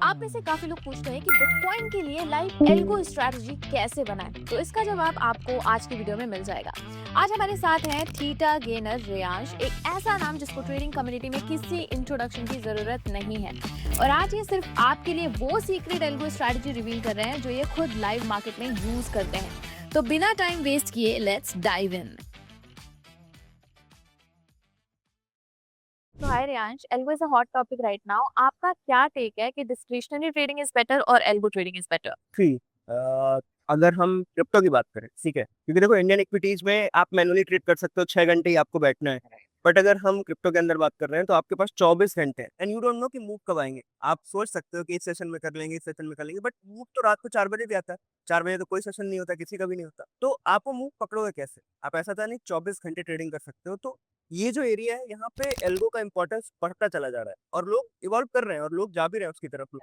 आप में से काफी लोग पूछते हैं कि बिटकॉइन के लिए लाइव एल्गो स्ट्रैटेजी कैसे बनाएं। तो इसका जवाब आपको आज की वीडियो में मिल जाएगा। आज हमारे साथ हैं थीटा गेनर रेयांश, एक ऐसा नाम जिसको ट्रेडिंग कम्युनिटी में किसी इंट्रोडक्शन की जरूरत नहीं है। और आज ये सिर्फ आपके लिए वो सीक्रेट एल्गो स्ट्रैटेजी रिवील कर रहे हैं जो ये खुद लाइव मार्केट में यूज करते हैं। तो बिना टाइम वेस्ट किए लेट्स डाइव इन। तो hi Reyansh, algo is a hot topic right now. आपका क्या टेक है कि डिस्क्रिशनरी ट्रेडिंग इज बेटर और algo trading is better? Three अगर हम क्रिप्टो की बात करें, ठीक है, क्योंकि देखो इंडियन इक्विटीज में आप मैनुअली ट्रेड कर सकते हो, 6 घंटे ही आपको बैठना है। बट अगर हम क्रिप्टो के अंदर बात कर रहे हैं तो आपके पास 24 घंटे हैं एंड यू डोंट नो कि मूव कब आएंगे। आप सोच सकते हो कि इस सेशन में कर लेंगे, इस सेशन में कर लेंगे, बट मूव तो रात को 4 बजे भी आता है। 4 बजे तो कोई सेशन नहीं होता, किसी का भी नहीं होता, तो आप वो मूव पकड़ोगे कैसे? आप ऐसा था नहीं 24 घंटे ट्रेडिंग कर सकते हो। तो ये जो एरिया है, यहाँ पे एल्गो का इंपॉर्टेंस बढ़ता चला जा रहा है और लोग इवॉल्व कर रहे हैं और लोग जा भी रहे हैं उसकी तरफ।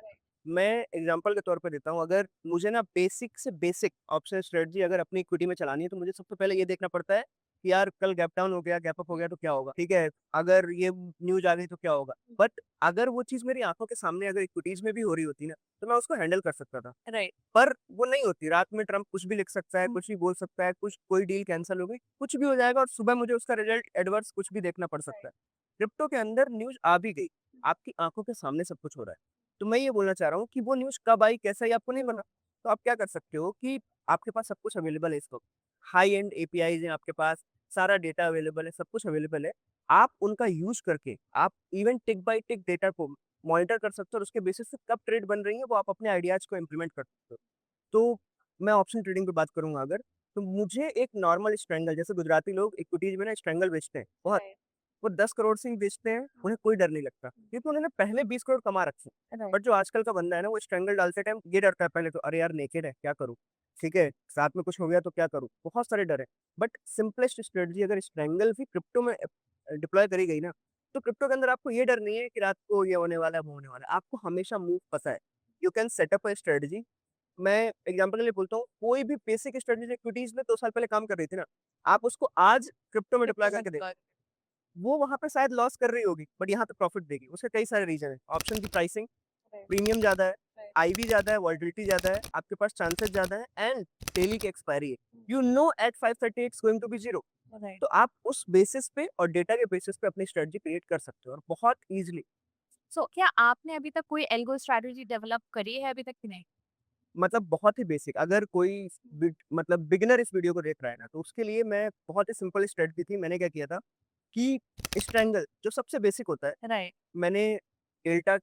मैं एग्जांपल के तौर पे देता हूँ, अगर मुझे ना बेसिक से बेसिक ऑप्शन स्ट्रेटजी अगर अपनी इक्विटी में चलानी है तो मुझे सबसे पहले ये देखना पड़ता है कि यार कल गैप डाउन हो गया, गैप अप हो गया तो क्या होगा, ठीक है, अगर ये न्यूज आ गई तो क्या होगा। बट अगर वो चीज मेरी आंखों के सामने अगर इक्विटीज में भी हो रही होती ना तो मैं उसको हैंडल कर सकता था। राइट। पर वो नहीं होती। रात में ट्रम्प कुछ भी लिख सकता है, कुछ भी बोल सकता है, कुछ कोई डील कैंसिल हो गई, कुछ भी हो जाएगा और सुबह मुझे उसका रिजल्ट एडवर्स कुछ भी देखना पड़ सकता है। क्रिप्टो के अंदर न्यूज आ भी गई, आपकी आंखों के सामने सब कुछ हो रहा है। तो मैं ये बोलना चाह रहा हूँ कि वो न्यूज कब आई, कैसा आई, आपको नहीं बना। तो आप क्या कर सकते हो कि आपके पास सब कुछ अवेलेबल है इस वक्त। हाई एंड एपीआईज हैं आपके पास, सारा डेटा अवेलेबल है, सब कुछ अवेलेबल है। आप उनका यूज करके आप इवन टिक बाय टिक डेटा को मॉनिटर कर सकते हो और उसके बेसिस से कब ट्रेड बन रही है वो आप अपने आइडियाज को इम्प्लीमेंट कर सकते हो। तो मैं ऑप्शन ट्रेडिंग पे बात करूंगा अगर, तो मुझे एक नॉर्मल स्ट्रैंगल, जैसे गुजराती लोग इक्विटीज में ना स्ट्रैंगल बेचते हैं बहुत, वो 10 करोड़ से ही बेचते हैं, उन्हें कोई डर नहीं लगता क्योंकि उन्होंने पहले 20 करोड़ कमा रखे हैं। बट जो आजकल का बंदा है ना, वो स्ट्रैंगल डालते टाइम ये डरता है पहले तो, अरे यार नेकेड है क्या करूँ, ठीक है, साथ में कुछ हो गया तो क्या करूँ, बहुत सारे डर है। बट सिंपलेस्ट स्ट्रेटजी अगर स्ट्रैंगल भी क्रिप्टो में डिप्लॉय करी गई ना, तो क्रिप्टो के अंदर आपको ये डर नहीं है कि रात को ये होने वाला है वो होने वाला है, आपको हमेशा मूव पता है। You can setup a strategy. मैं एग्जांपल के लिए बोलता हूँ, कोई भी बेसिक स्ट्रेटजी इक्विटीज में 2 साल पहले काम कर रही थी ना, आप उसको आज क्रिप्टो में डिप्लॉय करके देखो, वो वहां पे शायद लॉस कर रही होगी बट यहाँ पे प्रॉफिट देगी। उसके कई सारे रीजन है। ऑप्शन की प्राइसिंग, प्रीमियम ज्यादा है, आईवी ज्यादा है, वॉलिडिटी ज्यादा है, आपके पास चांसेस ज्यादा है एंड डेली की एक्सपायरी है। You know at 5:30 it's going to be zero. तो आप उस बेसिस पे और डेटा के बेसिस पे अपनी स्ट्रेटजी क्रिएट कर सकते हो और बहुत इजीली। सो क्या आपने अभी तक कोई एल्गो स्ट्रैटेजी डेवलप करी है अभी तक कि नहीं? मतलब बहुत ही बेसिक, अगर कोई मतलब बिगिनर इस वीडियो को देख रहा है ना, तो उसके लिए मैं बहुत ही सिंपल स्ट्रेटजी थी। मैंने क्या किया था कि स्ट्रैंगल जो सबसे बेसिक होता है, राइट। मैंने डेल्टा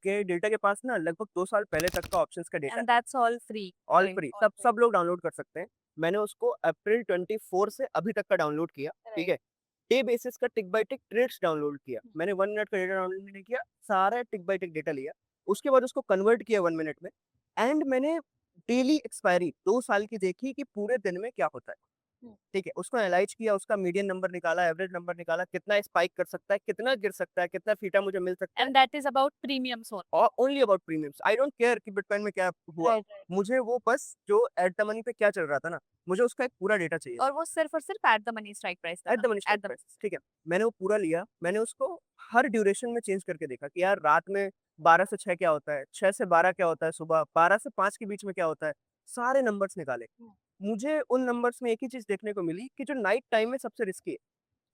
के पास ना लगभग 2 साल पहले तक का ऑप्शंस का डेटा एंड है, that's all free. All free, सब लोग डाउनलोड कर सकते हैं। मैंने उसको अप्रैल 24 से अभी तक का डाउनलोड किया, ठीक है। डे बेसिस का टिक बाय टिक ट्रेड्स डाउनलोड किया मैंने, 1 मिनट का डेटा डाउनलोड नहीं किया, सारा टिक बाय टिक डेटा लिया। उसके बाद उसको कन्वर्ट किया 1 मिनट में एंड मैंने डेली एक्सपायरी 2 साल की देखी कि पूरे दिन में क्या होता है, ठीक है। उसको एनालाइज किया, उसका मीडियन नंबर निकाला, एवरेज नंबर निकाला, कितना स्पाइक कर सकता है, कितना गिर सकता है, कितना फीटा मुझे मिल सकता है। And that is about premiums only. और only about premiums, I don't care कि बिटकॉइन में क्या हुआ। Right, right. मुझे वो बस जो एट द मनी पे क्या चल रहा था ना, मुझे उसका एक पूरा डेटा चाहिए और वो सिर्फ और सिर्फ at the money strike price था एट ना? The money strike at the. Price, ठीक है। मैंने वो पूरा लिया, मैंने उसको हर ड्यूरेशन में चेंज करके देखा कि यार रात में 12 से 6 क्या होता है, 6 से 12 क्या होता है, सुबह 12 से 5 के बीच में क्या होता है, सारे नंबर्स निकाले। मुझे उन नंबर्स में एक ही चीज देखने को मिली कि जो नाइट टाइम में सबसे रिस्की है,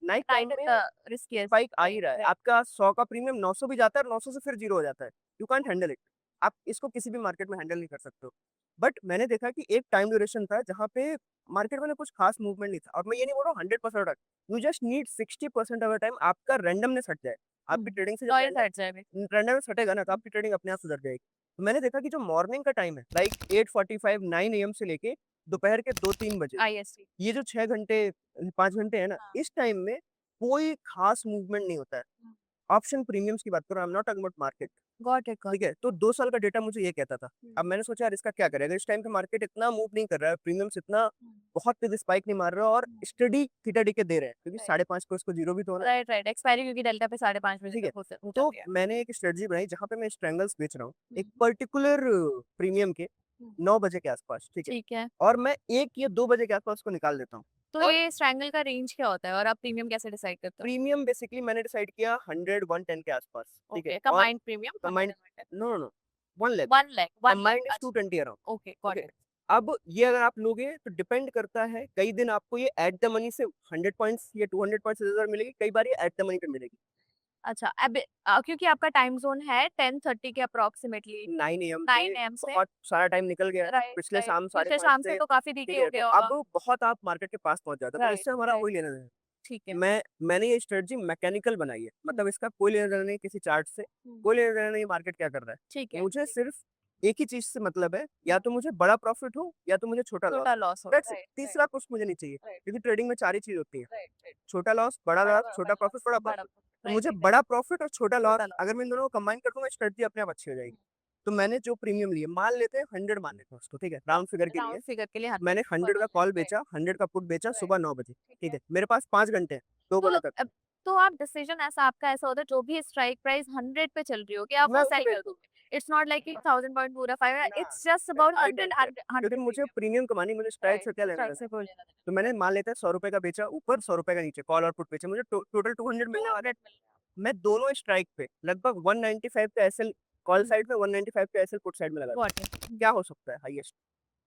नाइट टाइम नाइट इज में द रिस्कीएस्ट स्पाइक आ ही टाइम। रहा है। आपका 100 का प्रीमियम 900 भी जाता है और 900 से फिर जीरो हो जाता है। You can't handle it. आप इसको किसी भी मार्केट में हैंडल नहीं कर सकते हो। बट मैंने देखा कि एक टाइम ड्यूरेशन था जहाँ पे मार्केट में ना कुछ खास मूवमेंट नहीं था, और मैं ये नहीं बोल रहा हूँ 100%। You just need 60% of time आपका रैंडमनेस हट जाए। आपकी ट्रेडिंग से जब नॉइज हट जाए भी। रैंडमनेस हटेगा ना, तो आपकी ट्रेडिंग अपने आप सुधर जाएगी। तो मैंने देखा कि जो मॉर्निंग का टाइम है, लाइक 8:45 9 AM से लेके दोपहर के 2-3 बजे, आईएसटी। ये जो 6 घंटे 5 घंटे है ना, इस टाइम में कोई खास मूवमेंट नहीं होता है। ऑप्शन प्रीमियम्स की बात करो, I am not talking about market, got it, got ठीक है। तो 2 साल का डेटा मुझे ये कहता था। अब मैंने सोचा यार इसका क्या करें, अगर इस टाइम पे मार्केट इतना मूव नहीं कर रहा है, प्रीमियम्स इतना बहुत तेज स्पाइक नहीं मार रहा और स्टडी थीटा डी के दे रहे हैं, क्योंकि 5.5 को इसको जीरो भी तो होना है, राइट, राइट। एक्सपायरी क्योंकि डेल्टा पे 5:30 बजे ठीक है। तक हो तो जाती है। मैंने एक स्ट्रेटजी बनाई जहां पे मैं स्ट्रैंगल्स बेच रहा हूँ एक पर्टिकुलर प्रीमियम के 9 बजे के आसपास, ठीक है। ठीक है। और मैं 1 या 2 बजे के आसपास उसको निकाल देता हूँ। तो और ये स्ट्रैंगल का रेंज क्या होता है और आप प्रीमियम कैसे डिसाइड करते हो? प्रीमियम बेसिकली मैंने डिसाइड किया 100 110 के आसपास, ठीक है। ओके, और combined premium command, 110। No no, 1 lakh 1 lakh 1 combined lakh is 220 around. Okay got okay, it. अब ये अगर आप लोगे तो डिपेंड करता है, कई दिन आपको ये एट द मनी से 100 पॉइंट्स या 200 पॉइंट्स से ज़्यादा मिलेगी, कई बार ये एट द मनी पे मिलेगी। अच्छा अब क्योंकि आपका टाइम ज़ोन है 10:30 के अप्रॉक्सिमेटली 9 एएम 9 पे एएम से बहुत सारा टाइम निकल गया है, राइट, पिछले राइट। शाम साढ़े पिछले 5 शाम से से, तो काफ़ी ठीक देखिए हो है, तो गया होगा। अब बहुत आप मार्केट के पास पहुँच जाते हो, तो राइट, इससे हमारा राइट। कोई लेना देना नहीं। ठीक है। मैंने ये स्ट्रेटजी मैकेनिकल बनाई है, मतलब इसका कोई लेना देना नहीं किसी चार्ट से, हुँ, कोई लेना देना नहीं मार्केट क्या कर रहा ठीक है। है। मुझे सिर्फ एक ही चीज़ से मतलब है, या तो मुझे बड़ा प्रॉफिट हो या तो मुझे छोटा लॉस छोटा हो। लॉस हो। दैट्स इट, राइट, राइट, तीसरा कुछ मुझे नहीं चाहिए, राइट, क्योंकि ट्रेडिंग में 4 ही चीज़ होती है, राइट, राइट। छोटा लॉस, बड़ा बड़ा लॉस, बड़ा छोटा बड़ा प्रॉफिट, बड़ा बड़ा प्रॉफिट। तो राइट, मुझे राइट, बड़ा प्रॉफिट और छोटा लॉस, छोटा लॉस। अगर मैं इन दोनों को कंबाइन कर दूँगा, स्ट्रेटजी अपने आप अच्छी हो जाएगी। तो मैंने जो प्रीमियम लिए, मान लेते हैं 100 मान लेते हैं उसको, ठीक है? राउंड फिगर के लिए राउंड फिगर के लिए 100 मैंने पर 100 का परसेंट कॉल राइट, बेचा, 100 का पुट बेचा राइट, सुबह 9 बजे, ठीक ठीक है। है? मेरे पास 5 घंटे हैं, 2 तो बजे तक। अब तो आप डिसीजन ऐसा आपका ऐसा होता है जो भी स्ट्राइक प्राइस 100 पे चल रही होगी आप मैं वो उसे सेल बेच कर दूँ। दोगे। इट्स नॉट लाइक कि 1000 पॉइंट पूरा 5 ना, it's just about I 100 don't care, 100 क्योंकि 100 मुझे प्रीमियम प्रीमियम कमानी, मुझे स्ट्राइक राइट, से क्या लेना स्ट्राइक देना से है। कोई लेना देना तो मैंने मान लेते हैं ₹100 का बेचा ऊपर, ₹100 का नीचे, कॉल और पुट बेचे, मुझे टोटल 200 मिलने वाले 200 हैं। मिल रहा मैं दोनों स्ट्राइक पे लगभग 195 पे एसएल कॉल है। साइड पे, 195 पे एसएल पुट साइड में लगा गॉट दूँ। इट। क्या हो सकता है हाईएस्ट?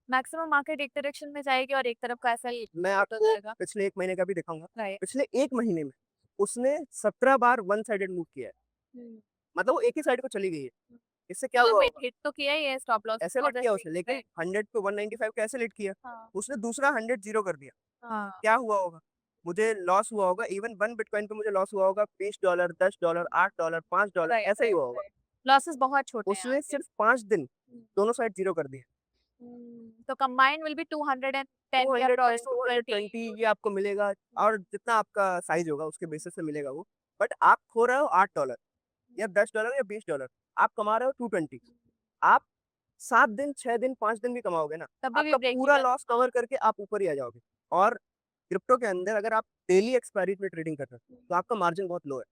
मैक्सिमम मार्केट एक डायरेक्शन में जाएगी और एक तरफ का ऐसा ही मैं होता आपको जाएगा। पिछले 1 महीने का भी दिखाऊँगा। राइट। पिछले 1 महीने में उसने 17 बार वन साइडेड मूव किया है। हुँ। मतलब वो एक ही साइड को चली गई है। इससे क्या मतलब हुआ हिट होगा? हिट तो किया ही है स्टॉप लॉस ऐसे और लेट किया जैसे उसने, लेकिन राइट 100 पे 195 का ऐसे लेट किया। हाँ, उसने दूसरा 100 ज़ीरो कर दिया। हाँ। क्या हुआ होगा? मुझे लॉस हुआ होगा, इवन 1 बिटकॉइन पे मुझे लॉस हुआ होगा $20, $10, $8, $5 राइट, ऐसा ही राइट, हुआ होगा। राइट। लॉसेस बहुत छोटे हैं उसने आपके। सिर्फ 5 दिन हुँ, दोनों साइड ज़ीरो कर दिए। तो कंबाइंड विल बी 210 के 200 अप्रॉक्स प्लस 220 220 ये आपको मिलेगा, और जितना आपका साइज़ होगा उसके बेसिस से मिलेगा वो। बट आप खो रहे हो $8 या $10 या $20, आप कमा रहे हो 220। आप 7 दिन, 6 दिन, 5 दिन भी कमाओगे ना, तभी भी आपका ब्रेक पूरा इवन लॉस कवर करके आप ऊपर ही आ जाओगे। और क्रिप्टो के अंदर अगर आप डेली एक्सपायरी में ट्रेडिंग कर रहे हो, तो आपका मार्जिन बहुत लो है।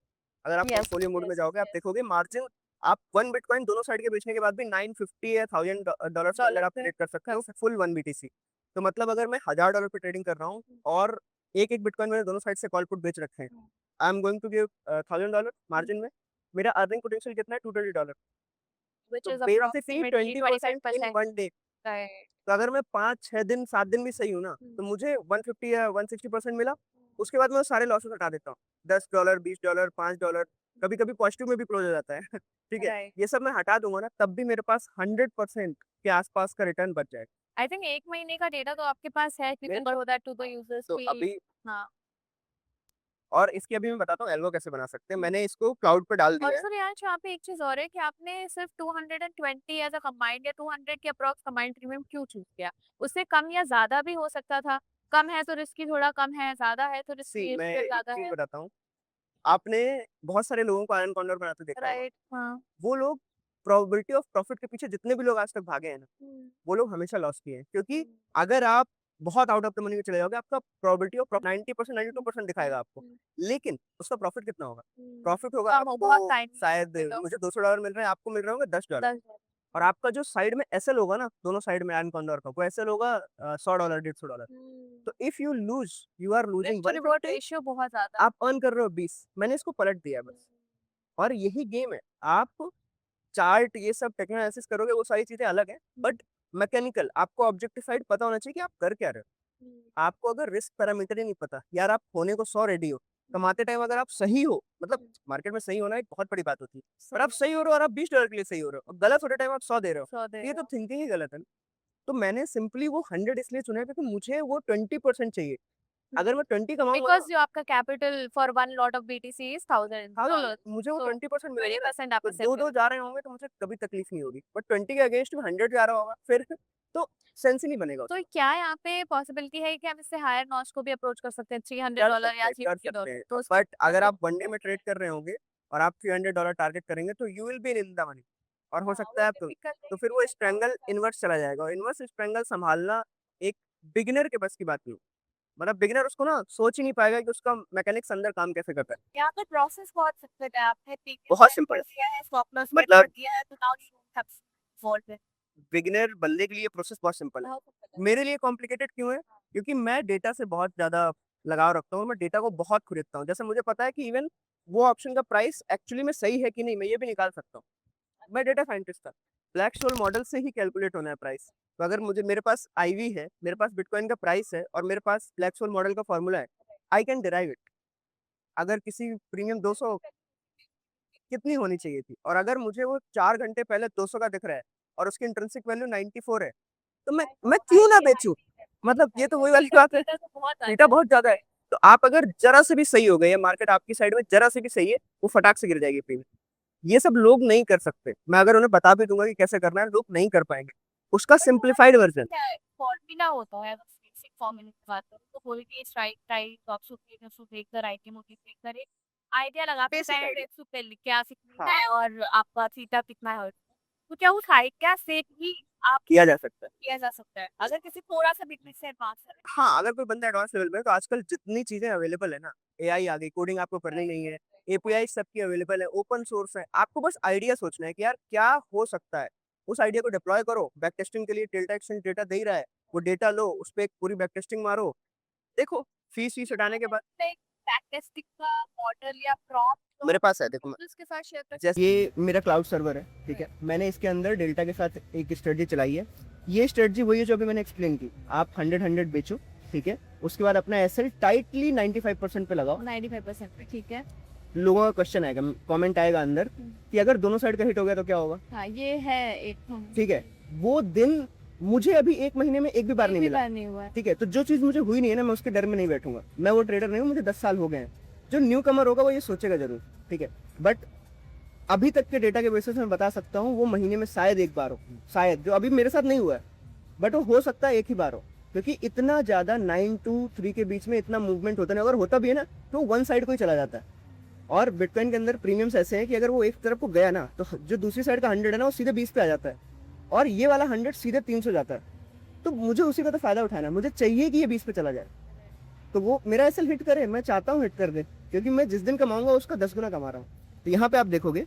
अगर आप यस, पोर्टफोलियो मोड में यस, जाओगे, आप यस। देखोगे मार्जिन, आप 1 बिटकॉइन दोनों साइड के बेचने के बाद भी 950 या $1000 के अंदर डॉलर आप पे ट्रेड कर सकते कर हो, सकते फुल 1 बीटीसी। तो मतलब अगर मैं $1000 पे ट्रेडिंग कर रहा हूँ हैं। और एक-एक बिटकॉइन मैंने दोनों साइड से कॉल पुट बेच रखे हैं, I am going to give $1000 margin में। मेरा अर्निंग पोटेंशियल कितना है? $220। व्हिच तो is basically approximately 20% in 25% 1 day. Right. तो अगर मैं 5, 6 दिन, 7 दिन भी सही हूँ ना, तो मुझे 150 या 160% मिला। उसके बाद मैं सारे लॉसेस हटा देता हूँ। $10, $20, $5, कभी-कभी पॉज़िटिव में भी क्लोज़ हो जाता है। ठीक है? राइट। ये सब मैं हटा दूँगा ना, तब भी मेरे पास 100% के आस-पास का रिटर्न बच जाएगा। आई थिंक 1 महीने का डेटा तो आपके पास है, यू कैन बिल्कुल। Show that to the users तो कि अभी, हाँ। और इसकी अभी मैं बताता हूँ एल्गो कैसे बना सकते हैं। मैंने इसको क्लाउड पे डाल दिया है। ऑल्सो रियांश यहाँ पे एक चीज़ और है कि आपने सिर्फ 220 एज़ अ कंबाइंड या 200 के अप्रॉक्स कंबाइंड प्रीमियम क्यों चूज़ किया? उससे कम या ज़्यादा भी हो सकता था। कम है तो रिस्की थोड़ा कम है, ज़्यादा है तो रिस्की मैं फिर एक ज़्यादा चीज़ है। बताता हूँ। आपने बहुत सारे लोगों को आयरन कॉन्डोर बनाते देखा होगा। राइट, हाँ। वो लोग प्रोबेबिलिटी ऑफ प्रॉफिट के पीछे जितने भी लोग आज तक भागे हैं ना, हुँ, वो लोग हमेशा लॉस किए हैं। क्योंकि हुँ, अगर आप बहुत आउट ऑफ द मनी में चले जाओगे, आपका प्रोबेबिलिटी ऑफ 90% हुँ, 92% हुँ, दिखाएगा आपको। हुँ, लेकिन उसका प्रॉफिट कितना होगा? हुँ। प्रॉफिट होगा कम हो बहुत आपको टाइम शायद, विंडो मुझे $200 मिल रहे हैं, आपको मिल रहे होंगे $10। 10 और आपका जो साइड में एसएल होगा ना, दोनों साइड में आयरन कॉन्डोर का, वो एसएल होगा $100, $150। हुँ। तो if you lose, you are losing risk to reward 150, ratio बहुत ज़्यादा है। आप अर्न कर रहे हो 20। मैंने इसको पलट दिया है हुँ, बस। और यही गेम है। आप चार्ट ये सब टेक्नो एनालिसिस करोगे, वो सारी चीज़ें अलग हैं, हुँ, बट मैकेनिकल आपको ऑब्जेक्टिफाइड पता होना चाहिए कि आप कर क्या रहे हुँ, हो। आपको अगर रिस्क पैरामीटर ही नहीं पता, यार आप खोने को 100 रेडी हो, हुँ, कमाते टाइम अगर आप सही हो, मतलब हुँ। मार्केट में सही होना एक बहुत बड़ी बात होती है, पर सही आप सही हो रहे हो और आप $20 के लिए सही हो रहे हो, और गलत होते टाइम आप 100 दे रहे हो, 100 दे तो ये रहे तो हो। थिंकिंग ही गलत है ना। तो मैंने सिंपली वो 100 इसलिए चुना है क्योंकि मुझे वो 20% चाहिए। अगर मैं 20 कमाऊँगा ना, बिकॉज़ जो आपका capital for one lot of BTC is हाँ, $1000 मुझे वो सो 20% मिलेंगे ना, 20% आपका तो सेव 2-2 करें। जा रहे होंगे तो मुझे कभी तकलीफ नहीं होगी। बट 20 के अगेंस्ट में 100 जा रहा होगा, फिर तो सेंस ही नहीं बनेगा तो उसका। क्या यहाँ पे पॉसिबिलिटी है कि हम इससे हायर नॉच को भी अप्रोच कर सकते हैं कर $300 या सकते हैं, कर सकते $350 हैं। तो उसमें बट अगर आपके आप वन डे में ट्रेड कर रहे होंगे और आप $300 टारगेट करेंगे, तो you will be in the money. और हो हाँ, सकता वो है आप, टिपिकल तो फिर वो है स्ट्रैंगल इन्वर्स चला जाएगा, और इन्वर्स स्ट्रैंगल संभालना एक बिगिनर के बस की बात नहीं। मतलब बिगिनर उसको ना सोच ही नहीं पाएगा कि उसका मैकेनिक्स अंदर काम कैसे करता है। यहाँ पे प्रोसेस बहुत सिंपल है आपने प्रीमियम बहुत सेट सिंपल कर है। दिया है स्टॉप लॉस सेट कर मतलब दिया है तो now you don't have fault है बिगिनर बंदे के लिए प्रोसेस बहुत सिंपल है। बहुत सिंपल है मेरे लिए कॉम्प्लिकेटेड क्यों है? क्योंकि मैं डेटा से बहुत ज़्यादा लगाव रखता हूँ, मैं डेटा को बहुत खरीदता हूँ। जैसे मुझे पता है कि इवन वो ऑप्शन का प्राइस एक्चुअली में सही है कि नहीं, मैं ये भी निकाल सकता हूँ। मैं डेटा साइंटिस्ट था। ब्लैक शोल मॉडल से ही कैलकुलेट होना है प्राइस। तो अगर मेरे पास आईवी है, मेरे पास बिटकॉइन का प्राइस है और मेरे पास ब्लैक शोल मॉडल का फॉर्मूला है, आई कैन डिराइव इट। अगर किसी प्रीमियम 200 कितनी होनी चाहिए थी, और अगर मुझे वो 4 घंटे पहले 200 का दिख रहा है और उसकी इंट्रिंसिक वैल्यू 94 है, तो मैं क्यों ना बेचूं? मतलब ये तो वही वाली बात है, थीटा बहुत ज्यादा है। तो आप अगर जरा से भी सही हो गए, या मार्केट आपकी साइड में जरा से भी सही है, वो फटाक से गिर जाएगी प्रीमियम। ये सब लोग नहीं कर सकते। मैं अगर उन्हें बता भी दूंगा कि कैसे करना है, लोग नहीं कर पाएंगे। उसका सिंप्लीफाइड वर्जन। फॉर्मूला होता है बेसिक फॉर्मूले की बात करूं तो बोल के स्ट्राइक प्राइस बॉक्स टू देख कर आइटम होती देख कर एक आइडिया लगा के Basic idea। रेट पे क्या सीखना हाँ। है और आपका थीटा कितना है, तो क्या उस आइडिया से भी आप किया जा सकता है। किया जा सकता है अगर किसी थोड़ा सा बिजनेस से एडवांस है। हाँ, अगर कोई बंदा एडवांस लेवल पे है, तो आजकल जितनी चीजें अवेलेबल है ना, एआई आ गई, कोडिंग आपको करनी नहीं है, एपीआई सबकी अवेलेबल है, ओपन सोर्स है। आपको बस आइडिया सोचना है कि यार क्या हो सकता है। उस आइडिया को डिप्लॉय करो। बैक टेस्टिंग के लिए डेल्टा एक्शन डेटा दे ही रहा है, वो डेटा लो, उस पे एक पूरी बैक टेस्टिंग मारो, देखो। फीस हटाने के बाद बैक टेस्टिंग का मॉडल या प्रॉम्प्ट मेरे पास है, देखो उसके साथ शेयर कर जैसे ये मेरा क्लाउड सर्वर है, ठीक है। मैंने इसके अंदर डेल्टा के साथ एक स्ट्रेटजी चलाई है। ये स्ट्रेटजी वही है जो अभी मैंने एक्सप्लेन की। आप 100 बेचो, ठीक है। उसके बाद अपना एसएल टाइटली 95% पे लगाओ। 95% पे, ठीक है। लोगों का क्वेश्चन आएगा, कमेंट आएगा अंदर कि अगर दोनों साइड का हिट हो गया तो क्या होगा। हाँ, ये है एक ठीक है। वो दिन मुझे अभी 1 महीने में एक भी बार नहीं मिला, नहीं हुआ। ठीक है। तो जो चीज मुझे हुई नहीं है ना, मैं उसके डर में नहीं बैठूंगा। मैं वो ट्रेडर नहीं हूँ, मुझे 10 साल हो गए हैं। जो न्यू कमर होगा वो ये सोचेगा जरूर, ठीक है। बट अभी तक के डेटा के बेसिस में बता सकता हूँ, वो महीने में शायद एक बार हो, शायद, जो अभी मेरे साथ नहीं हुआ है, बट वो हो सकता है एक ही बार हो। क्योंकि इतना ज्यादा 9 to 3 के बीच में इतना मूवमेंट होता नहीं। अगर होता भी है ना, तो वन साइड को ही चला जाता है। और बिटकॉइन के अंदर प्रीमियम्स ऐसे हैं कि अगर वो एक तरफ को गया ना, तो जो दूसरी साइड का 100 है ना, वो सीधे 20 पे आ जाता है, और ये वाला 100 सीधे 300 जाता है। तो मुझे उसी का तो फायदा उठाना है। मुझे चाहिए कि ये 20 पे चला जाए, तो वो मेरा एसएल हिट करे। मैं चाहता हूँ हिट कर दे, क्योंकि मैं जिस दिन कमाऊंगा उसका 10 गुना कमा रहा हूँ। तो यहाँ पे आप देखोगे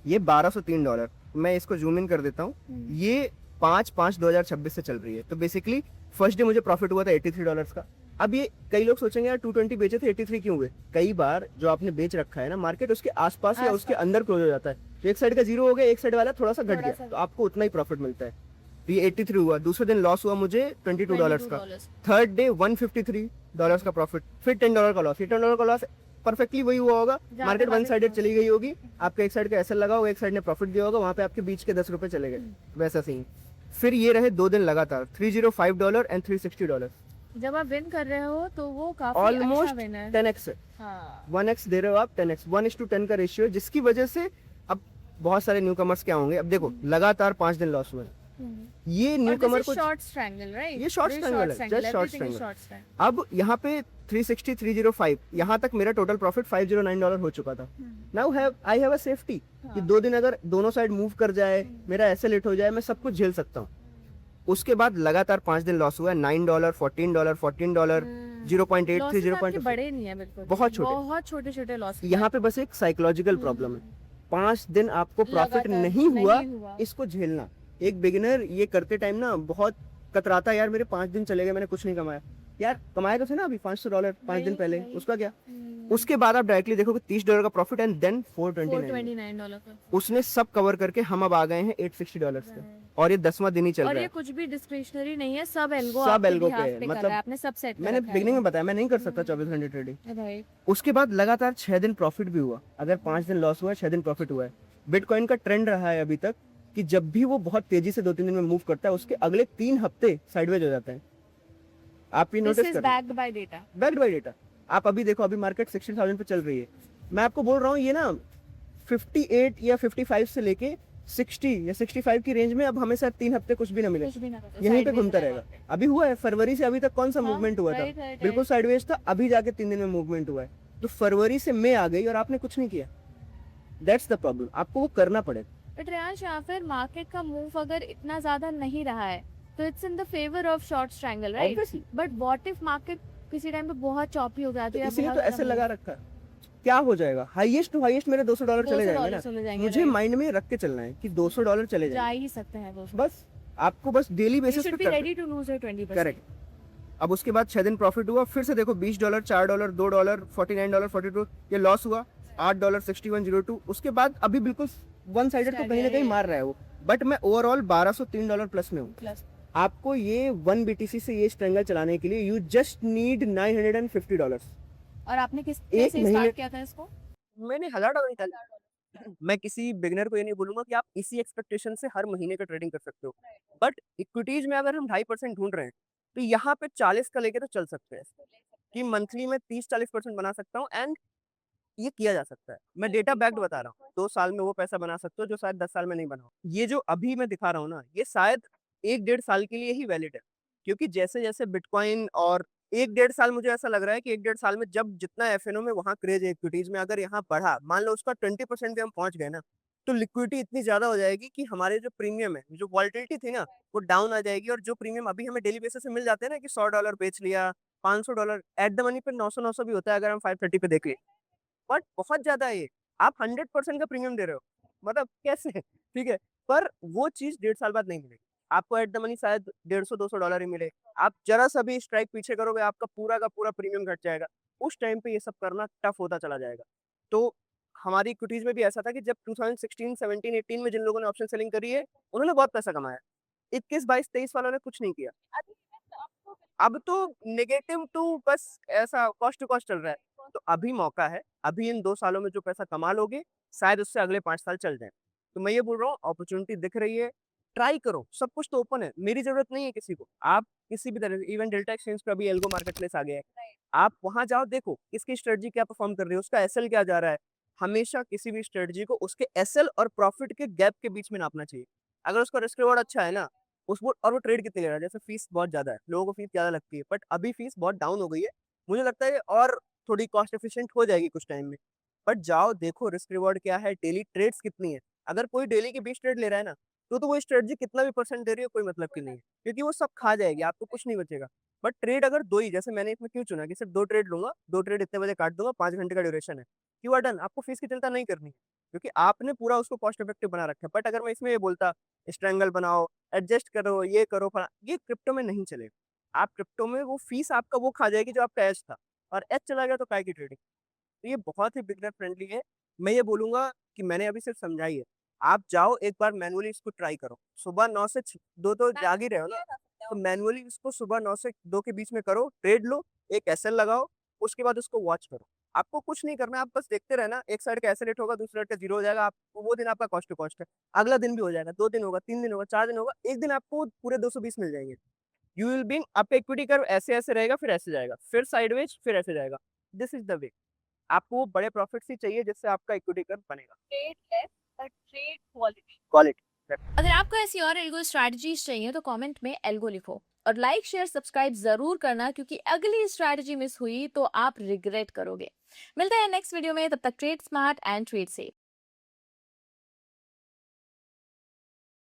ये $1203। मैं इसको जूम इन कर देता हूँ। ये 5/5/2026 से चल रही है। तो बेसिकली फर्स्ट डे मुझे प्रॉफिट हुआ था $83 का। अब ये कई लोग सोचेंगे यार 220 बेचे थे, 83 क्यों हुए? कई बार जो आपने बेच रखा है ना, मार्केट उसके आसपास या उसके अंदर क्लोज हो जाता है। तो एक साइड का 0 हो गया, एक साइड वाला थोड़ा सा घट गया, तो आपको उतना ही प्रॉफिट मिलता है। तो ये 83 हुआ। दूसरे दिन लॉस हुआ मुझे $22 का। थर्ड डे $153 का प्रॉफिट, फिर $10 का लॉस। ये $10 का लॉस परफेक्टली वही हुआ होगा। मार्केट वन साइडेड चली गई होगी, आपका एक साइड का एसएल लगा होगा, एक साइड ने प्रॉफिट दिया होगा, वहां पे आपके बीच के $10 चले गए। वैसा सीन। फिर ये रहे 2 दिन लगातार $305 एंड $360। जब आप विन कर रहे हो तो वो काफी ऑलमोस्ट अच्छा विन है। 10x है। हाँ। 1x दे रहे हो आप, 10x, 1:10 का रेशियो है, जिसकी वजह से अब बहुत सारे न्यू कमर्स क्या होंगे। अब देखो लगातार 5 दिन लॉस हुए। ये न्यू कमर को शॉर्ट स्ट्रैंगल, राइट? ये शॉर्ट स्ट्रैंगल है, जस्ट शॉर्ट स्ट्रैंगल। अब यहाँ पे 360, 305, यहाँ तक मेरा टोटल प्रॉफिट $509 हो चुका था। Now I have a safety कि 2 दिन अगर दोनों साइड मूव कर जाए, मेरा एसएल हिट हो जाए, मैं सब कुछ झेल सकता हूँ। उसके बाद लगातार 5 दिन लॉस हुआ है। $9, $14, $14, 0.83, 0.2 बड़े नहीं है बिल्कुल, बहुत छोटे छोटे लॉस। यहाँ पे बस एक साइकोलॉजिकल प्रॉब्लम है। 5 दिन आपको प्रॉफिट नहीं हुआ, इसको झेलना। एक बिगिनर ये करते टाइम ना बहुत कतराता है, यार मेरे 5 दिन चले गए, मैंने कुछ नहीं कमाया। यार कमाए तो थे ना अभी $500 5 दिन पहले, उसका क्या? उसके बाद आप डायरेक्टली देखोगे $30 का प्रॉफिट एंड देन $429 का। उसने सब कवर करके हम अब आ गए हैं $860 पे, और ये 10वां दिन ही चल रहा है। और ये कुछ भी डिस्क्रिशनरी नहीं है, सब एल्गो पे है। मतलब आपने सब सेट मैंने बिगिनिंग में बताया, मैं नहीं कर सकता 24 घंटे ट्रेडिंग। उसके बाद लगातार 6 दिन प्रॉफिट भी हुआ। अगर 5 दिन लॉस हुआ है, 6 दिन प्रॉफिट हुआ है। बिटकॉइन का ट्रेंड रहा है अभी तक कि जब भी वो बहुत तेजी से 2-3 दिन में मूव करता है, उसके अगले 3 हफ्ते साइडवेज हो जाते हैं। आप ये नोटिस करें, बैक्ड बाय डेटा। आप अभी देखो, अभी मार्केट 60,000 पे चल रही है। मैं आपको बोल रहा हूँ ये ना 58 या 55 से लेके 60 या 65 की रेंज में अब हमेशा 3 हफ्ते कुछ भी ना मिले, यहीं पे घूमता रहेगा। अभी हुआ है फरवरी से अभी तक कौन सा मूवमेंट हुआ था? बिल्कुल साइडवेज था। अभी जाके 3 दिन में मूवमेंट हुआ है। तो फरवरी से मई आ गई और आपने कुछ नहीं किया। दैट्स द प्रॉब्लम, आपको वो करना पड़ेगा। बट रेयांश, या फिर मार्केट का मूव अगर इतना ज्यादा नहीं रहा है तो it's in the favour of short strangle, right? But what if market किसी टाइम पे बहुत चॉपी हो जाती है? इसीलिए तो ऐसे लगा रखा है। क्या हो जाएगा? हाईएस्ट टू हाईएस्ट मेरे $200 चले जाएंगे ना। मुझे माइंड में रख के चलना है कि $200 चले जा ही सकते हैं वो। बस आपको बस डेली बेसिस पे रेडी टू लूज 20%। करेक्ट। अब उसके बाद 6 दिन प्रॉफिट हुआ, फिर से देखो $20, $4, $2, $49, $42, ये लॉस हुआ। $8, 6102। उसके बाद अभी बिल्कुल वन साइडेड तो कहीं ना कहीं मार रहा है वो। बट मैं ओवरऑल $1203 प्लस में हूँ। प्लस आपको ये 1 BTC से ये स्ट्रैंगल चलाने के लिए यू जस्ट नीड $950। और आपने किस एक कैसे महीने स्टार्ट किया था इसको? मैंने $1000 निकाले। मैं किसी बिगिनर को ये नहीं बोलूंगा कि आप इसी एक्सपेक्टेशन से हर महीने का ट्रेडिंग कर सकते हो। बट इक्विटीज में अगर हम 2.5% ढूंढ रहे हैं तो यहाँ पे 40 का लेके तो चल सकते हैं कि मंथली में 30-40% बना सकता हूँ। एंड ये किया जा सकता है। मैं डेटा बैक्ड बता रहा हूँ। 2 साल में वो पैसा बना सकते हो जो शायद 10 साल में नहीं बनाओ। ये जो अभी मैं दिखा रहा हूँ ना, ये शायद 1-1.5 साल के लिए ही वैलिड है। क्योंकि जैसे-जैसे बिटकॉइन और 1-1.5 साल मुझे ऐसा लग रहा है कि 1-1.5 साल में जब जितना एफएनओ में वहाँ क्रेज है इक्विटीज में, अगर यहाँ बढ़ा, मान लो उसका 20% भी हम पहुँच गए ना, तो लिक्विडिटी इतनी ज़्यादा हो जाएगी कि हमारे जो प्रीमियम है, जो वोलेटिलिटी थी ना, वो डाउन आ जाएगी। और जो प्रीमियम अभी हमें डेली बेसिस पे मिल जाते हैं ना कि $100 बेच लिया, $500 एट द मनी पे 900-900 भी होता है अगर हम 530 पे देखें। बट बहुत ज़्यादा है ये। आप 100% का प्रीमियम दे रहे हो। मतलब कैसे? ठीक है, पर वो चीज़ 1.5 साल बाद नहीं मिलेगी। आपको एट द मनी शायद $150-200 ही मिले। आप ज़रा-सा भी स्ट्राइक पीछे करोगे, आपका पूरा का पूरा प्रीमियम घट जाएगा। उस टाइम पे ये सब करना टफ होता चला जाएगा। तो हमारी इक्विटीज़ में भी ऐसा था कि जब 2016, 17, 18 में जिन लोगों ने ऑप्शन सेलिंग करी है, उन्होंने बहुत पैसा कमाया। 21, 22, 23 वालों ने कुछ नहीं किया। अब तो नेगेटिव टू बस ऐसा कॉस्ट टू कॉस्ट चल रहा है। तो अभी मौका है, अभी इन 2 सालों में जो पैसा कमा लोगे, शायद उससे अगले 5 साल चल जाएँ। तो मैं ये बोल रहा हूँ अपॉर्च्युनिटी दिख रही है, ट्राई करो, सब कुछ तो ओपन है, मेरी ज़रूरत नहीं है किसी को। आप किसी भी तरह इवन डेल्टा एक्सचेंज पे अभी एल्गो मार्केट प्लेस आ गया है। आप वहाँ जाओ देखो, किसकी स्ट्रेटजी क्या परफ़ॉर्म कर रही है, उसका एसएल क्या जा रहा है। हमेशा किसी भी स्ट्रेटजी को उसके एसएल और प्रॉफिट के गैप के बीच में नापना चाहिए। अगर उसका रिस्क रिवॉर्ड अच्छा है ना, उसको और वो ट्रेड कितने ले रहा है, जैसे फीस बहुत ज़्यादा है, लोगों को फीस ज़्यादा लगती है, बट अभी फीस बहुत डाउन हो गई है। मुझे लगता है और थोड़ी कॉस्ट एफिशिएंट हो जाएगी कुछ टाइम में। बट जाओ देखो रिस्क रिवॉर्ड क्या है, डेली ट्रेड्स कितनी है। अगर कोई डेली के 20 ट्रेड ले रहा है ना, तो वो स्ट्रेटजी कितना भी परसेंट दे रही है कोई मतलब की नहीं है, क्योंकि वो सब खा जाएगी, आपको कुछ नहीं बचेगा। बट ट्रेड अगर 2 ही, जैसे मैंने इसमें क्यों चुना कि सिर्फ 2 ट्रेड लूँगा, 2 ट्रेड इतने बजे काट दूँगा, 5 घंटे का ड्यूरेशन है। यू आर डन, आपको फीस की चिंता नहीं करनी है, क्योंकि आपने पूरा उसको कॉस्ट इफेक्टिव बना रखा है। बट अगर मैं इसमें ये बोलता स्ट्रैंगल बनाओ, एडजस्ट करो, ये करो, फला ये क्रिप्टो में नहीं चलेगा। आप क्रिप्टो में वो फीस आपका वो खा जाएगी जो आपका एज था, और एज चला गया तो काय की ट्रेडिंग। तो ये बहुत ही बिगिनर फ्रेंडली है। मैं ये बोलूँगा कि मैंने अभी सिर्फ समझाई है। आप जाओ एक बार मैनुअली इसको ट्राई करो। सुबह 9 से 2 तो जाग ही रहे हो ना, तो मैनुअली इसको सुबह 9 से 2 के बीच में करो, ट्रेड लो, एक एसएल लगाओ, उसके बाद उसको वॉच करो। आपको कुछ नहीं करना है, आप बस देखते रहना, एक साइड का एसेलेरेट होगा, दूसरे साइड का ज़ीरो हो जाएगा, आप वो दिन आपका कॉस्ट टू कॉस्ट है। अगला दिन भी हो जाएगा, 2 दिन होगा, 3 दिन होगा, 4 दिन होगा, एक दिन आपको पूरे 220 मिल जाएँगे। यू विल बीइंग आपका इक्विटी कर्व ऐसे-ऐसे रहेगा, फिर ऐसे जाएगा, फिर साइडवेज, फिर ऐसे जाएगा। This is the way. आपको बड़े प्रॉफिट्स ही चाहिए जिससे आपका इक्विटी कर्व बनेगा। Trade less but trade quality. Quality. अगर आपको ऐसी और एल्गो स्ट्रैटेजीज चाहिए तो कमेंट में एल्गो लिखो और लाइक शेयर सब्सक्राइब जरूर करना, क्योंकि अगली स्ट्रैटेजी मिस हुई तो आप रिग्रेट करोगे। मिलते हैं नेक्स्ट वीडियो में, तब तक trade smart and trade safe.